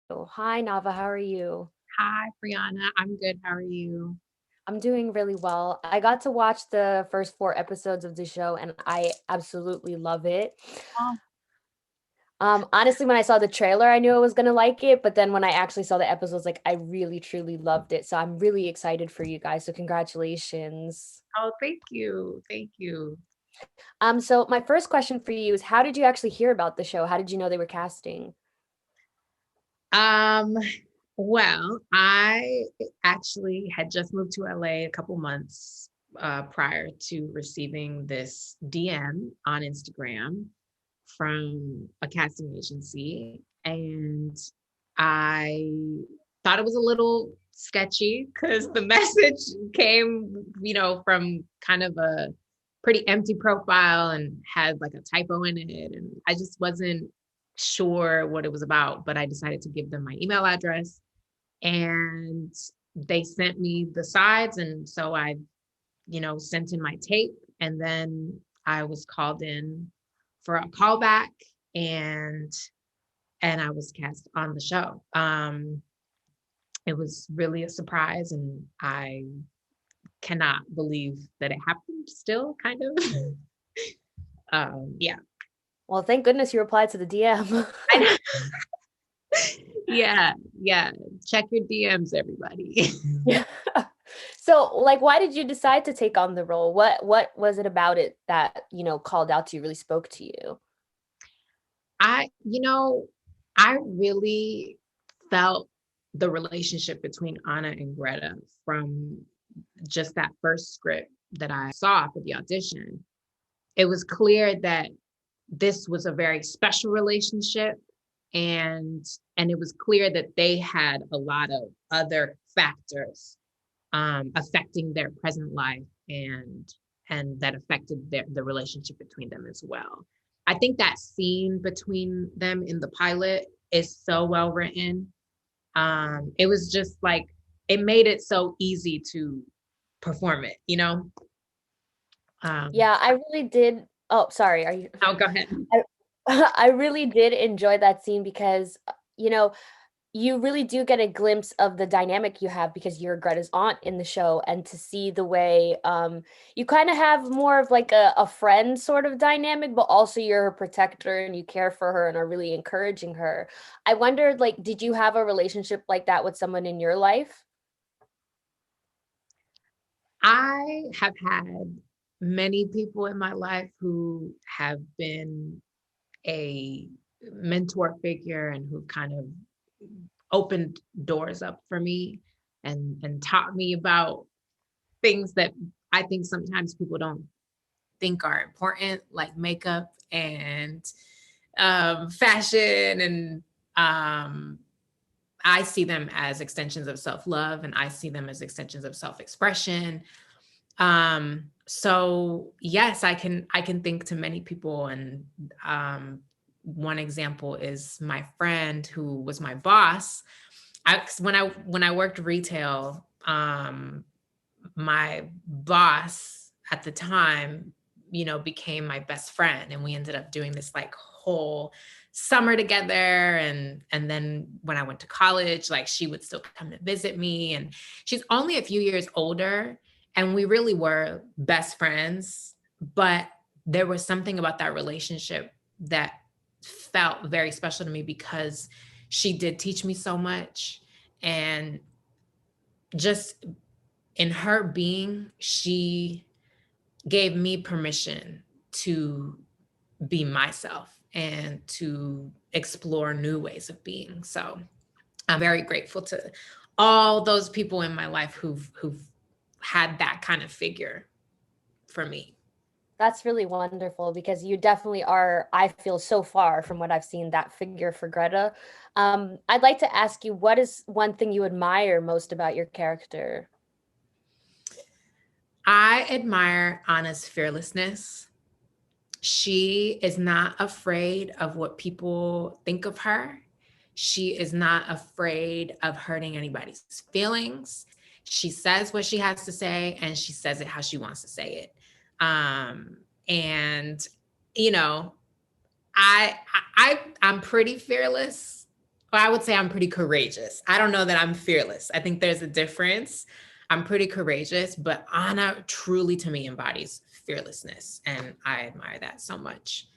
Hi, Nava. How are you? Hi, Brianna. I'm good. How are you? I'm doing really well. I got to watch the first four episodes of the show and I absolutely love it. Oh, Honestly, when I saw the trailer, I knew I was gonna like it, but then when I actually saw the episodes, like I really truly loved it. So I'm really excited for you guys. So congratulations. oh, thank you. Thank you. So my first question for you is how did you actually hear about the show? How did you know they were casting? Um, well, I actually had just moved to LA a couple months prior to receiving this DM on Instagram from a casting agency. And I thought it was a little sketchy because the message came, from kind of a pretty empty profile and had like a typo in it. And I just wasn't sure what it was about, but I decided to give them my email address and they sent me the sides. And so I, sent in my tape and then I was called in for a callback and I was cast on the show. It was really a surprise and I cannot believe that it happened still kind of. Yeah. Well, thank goodness you replied to the DM. I know. Yeah, yeah. Check your DMs, everybody. Yeah. So, like, why did you decide to take on the role? What was it about it that, called out to you, really spoke to you? I, you know, I really felt the relationship between Anna and Greta from just that first script that I saw for the audition. It was clear that this was a very special relationship and it was clear that they had a lot of other factors affecting their present life and that affected the relationship between them as well. I think that scene between them in the pilot is so well written. It was just like it made it so easy to perform it. um Yeah, I really did. Oh, sorry. Are you? oh, go ahead. I, I really did enjoy that scene because, you really do get a glimpse of the dynamic you have because you're Greta's aunt in the show, and to see the way you kind of have more of like a friend sort of dynamic, but also you're her protector and you care for her and are really encouraging her. I wondered, like, did you have a relationship like that with someone in your life? I have had many people in my life who have been a mentor figure and who kind of opened doors up for me and taught me about things that I think sometimes people don't think are important, like makeup and fashion. And I see them as extensions of self love and I see them as extensions of self expression. So yes, I can think to many people. And one example is my friend who was my boss. When I worked retail, my boss at the time, became my best friend, and we ended up doing this like whole summer together. And then when I went to college, like she would still come to visit me, and she's only a few years older, and we really were best friends. But there was something about that relationship that felt very special to me because she did teach me so much. And just in her being, she gave me permission to be myself and to explore new ways of being. So I'm very grateful to all those people in my life who've had that kind of figure for me. That's really wonderful because you definitely are, I feel so far from what I've seen, that figure for Greta. I'd like to ask you, what is one thing you admire most about your character? I admire Anna's fearlessness. She is not afraid of what people think of her. She is not afraid of hurting anybody's feelings. She says what she has to say and she says it how she wants to say it. And you know, I'm pretty fearless. Well, I would say I'm pretty courageous. I don't know that I'm fearless. I think there's a difference. I'm pretty courageous, but Anna truly to me embodies fearlessness, and I admire that so much.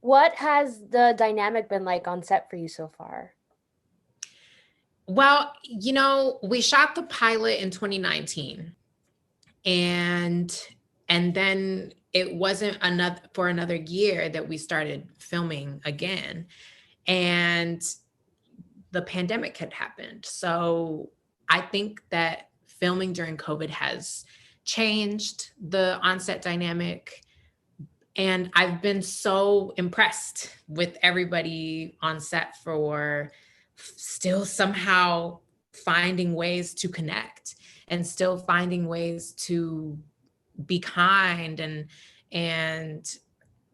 What has the dynamic been like on set for you so far? Well, we shot the pilot in 2019, and then it wasn't another year that we started filming again, and the pandemic had happened. So I think that filming during COVID has changed the onset dynamic. And I've been so impressed with everybody on set for still somehow finding ways to connect and still finding ways to be kind and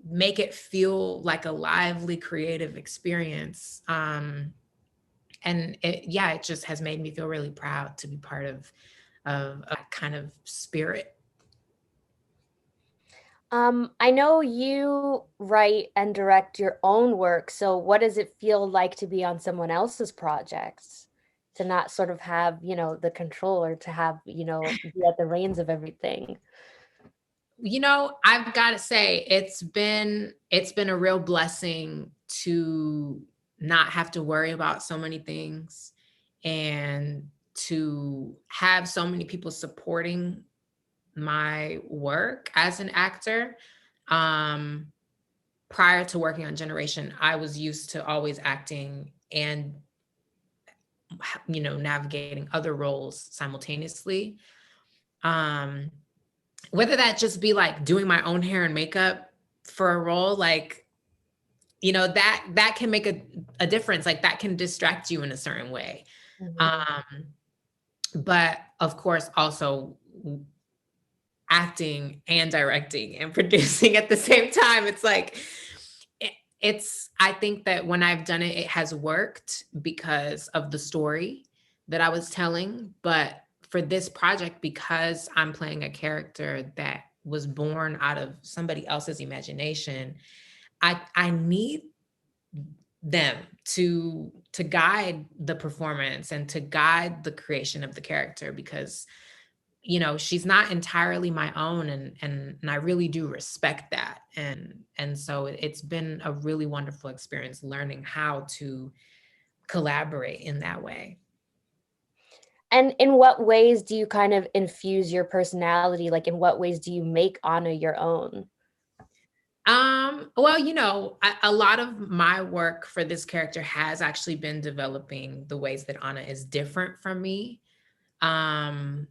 make it feel like a lively creative experience. And it just has made me feel really proud to be part of a kind of spirit. I know you write and direct your own work, so what does it feel like to be on someone else's projects? To not sort of have, the control or to have, be at the reins of everything. I've got to say it's been a real blessing to not have to worry about so many things, and to have so many people supporting my work as an actor. Um Prior to working on Generation, I was used to always acting and navigating other roles simultaneously. Um Whether that just be like doing my own hair and makeup for a role, like, that can make a difference. Like that can distract you in a certain way. Mhm. Um but of course also acting and directing and producing at the same time. It's like I think that when I've done it, it has worked because of the story that I was telling. But for this project, because I'm playing a character that was born out of somebody else's imagination, I need them to guide the performance and to guide the creation of the character, because she's not entirely my own, and I really do respect that. And so it's been a really wonderful experience learning how to collaborate in that way. And in what ways do you kind of infuse your personality? Like, in what ways do you make Anna your own? Well, a lot of my work for this character has actually been developing the ways that Anna is different from me. Um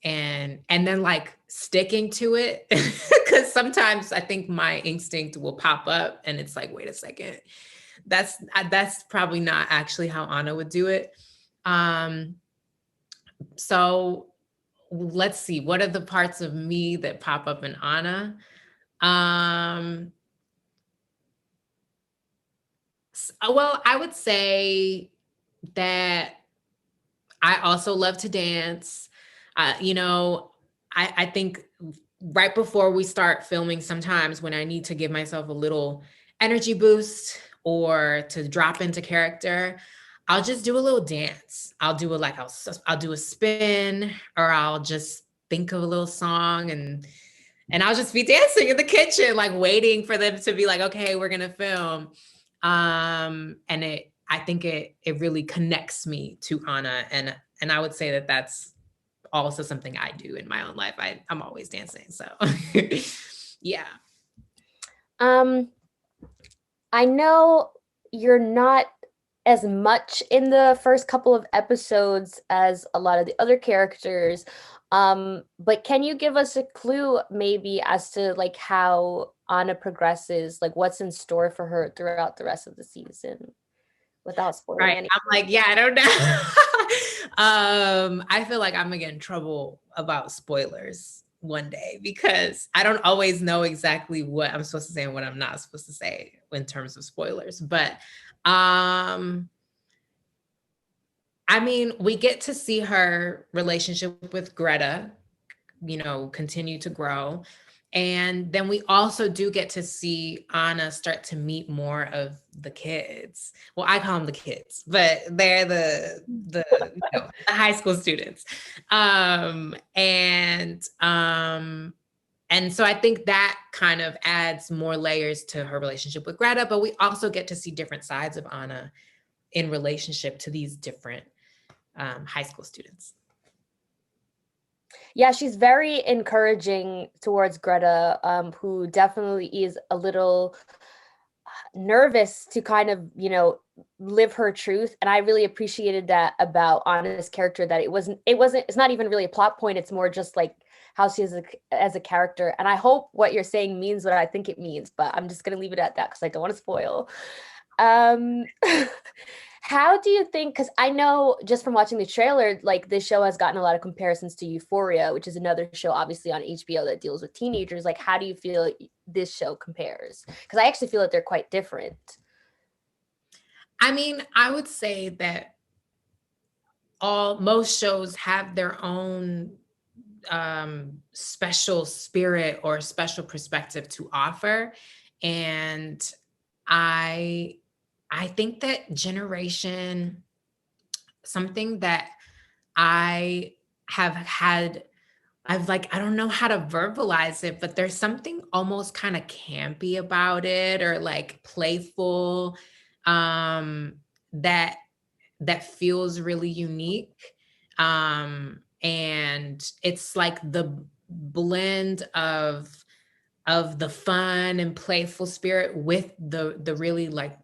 and then like sticking to it, because sometimes I think my instinct will pop up and it's like, wait a second, that's probably not actually how Anna would do it. um so let's see, what are the parts of me that pop up in Anna? um well, I would say that I also love to dance. I think right before we start filming, sometimes when I need to give myself a little energy boost or to drop into character, I'll just do a little dance. I'll do it like I'll do a spin, or I'll just think of a little song, and I'll just be dancing in the kitchen, like waiting for them to be like, okay, we're gonna film. And I think it really connects me to Anna, and I would say that that's also something I do in my own life. I'm always dancing, so yeah. Um, I know you're not as much in the first couple of episodes as a lot of the other characters. But can you give us a clue maybe as to like how Anna progresses, like what's in store for her throughout the rest of the season without spoiling Right. anything? I'm like, yeah, I don't know. I feel like I'm gonna get in trouble about spoilers one day, because I don't always know exactly what I'm supposed to say and what I'm not supposed to say in terms of spoilers. But um I mean, we get to see her relationship with Greta, continue to grow. And then we also do get to see Anna start to meet more of the kids. Well, I call them the kids, but they're the high school students. And so I think that kind of adds more layers to her relationship with Greta, but we also get to see different sides of Anna in relationship to these different high school students. Yeah, she's very encouraging towards Greta, who definitely is a little nervous to kind of, live her truth. And I really appreciated that about Anna's character, that it's not even really a plot point. It's more just like how she is as a character. And I hope what you're saying means what I think it means, but I'm just gonna leave it at that because I don't want to spoil. Um, how do you think, because I know just from watching the trailer, like this show has gotten a lot of comparisons to Euphoria, which is another show obviously on HBO that deals with teenagers. Like, how do you feel this show compares? Because I actually feel that they're quite different. I mean, I would say that most shows have their own special spirit or special perspective to offer. And I I think that Generation, something that I have had, I don't know how to verbalize it, but there's something almost kind of campy about it, or like playful, um, that feels really unique. And it's like the blend of the fun and playful spirit with the really like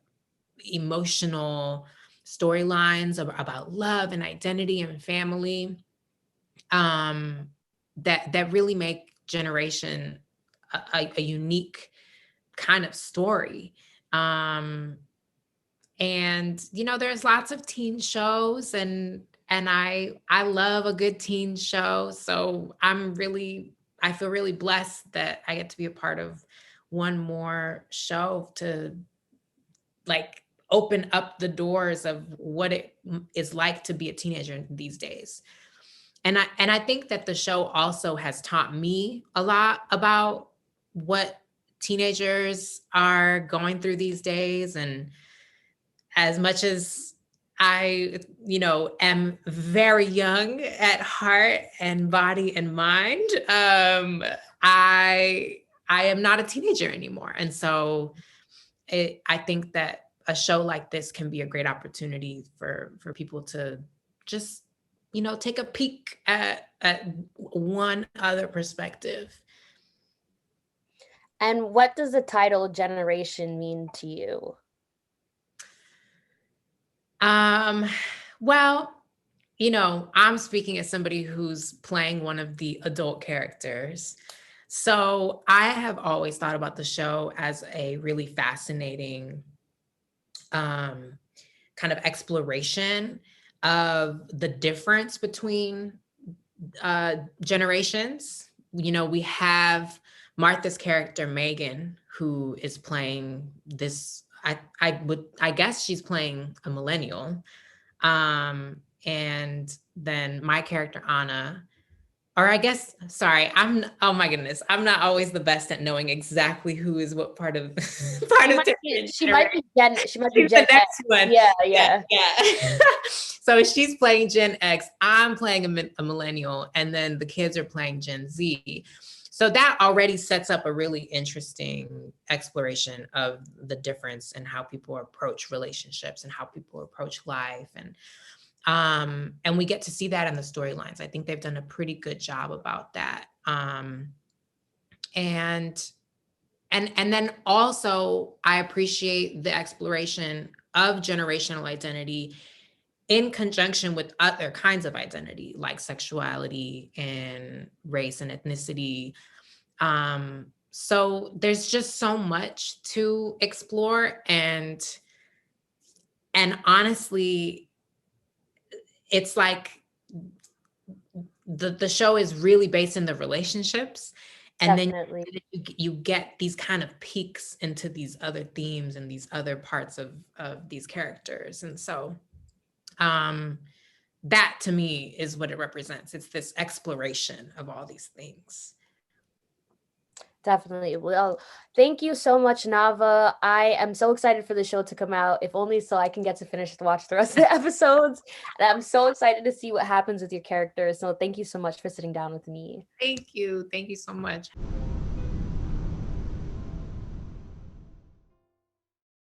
emotional storylines about love and identity and family, um, that really make Generation a unique kind of story. Um, and there's lots of teen shows, and I love a good teen show. So I feel really blessed that I get to be a part of one more show to like open up the doors of what it is like to be a teenager these days. And I think that the show also has taught me a lot about what teenagers are going through these days. And as much as I, am very young at heart and body and mind, I am not a teenager anymore. And so I think that a show like this can be a great opportunity for people to just, take a peek at one other perspective. And what does the title Generation mean to you? Um, well, I'm speaking as somebody who's playing one of the adult characters. So I have always thought about the show as a really fascinating um, kind of exploration of the difference between generations. We have Martha's character, Megan, who is playing this. I guess she's playing a millennial. And then my character, Anna, or I guess, sorry, oh my goodness, I'm not always the best at knowing exactly who is what part of part She of might be different she might generation. be Gen she might be She's the Gen X. next one. Yeah, Yeah, yeah. yeah. So she's playing Gen X. I'm playing a millennial, and then the kids are playing Gen Z. So that already sets up a really interesting exploration of the difference in how people approach relationships and how people approach life. And we get to see that in the storylines. I think they've done a pretty good job about that. And then also I appreciate the exploration of generational identity in conjunction with other kinds of identity like sexuality and race and ethnicity. So there's just so much to explore, and honestly, it's like the show is really based in the relationships, and then Definitely. you get these kind of peeks into these other themes and these other parts of these characters. And so um that to me is what it represents. It's this exploration of all these things. Definitely. Well, thank you so much, Nava. I am so excited for the show to come out, if only so I can get to finish to watch the rest of the episodes. And I'm so excited to see what happens with your characters. So thank you so much for sitting down with me. Thank you. Thank you so much.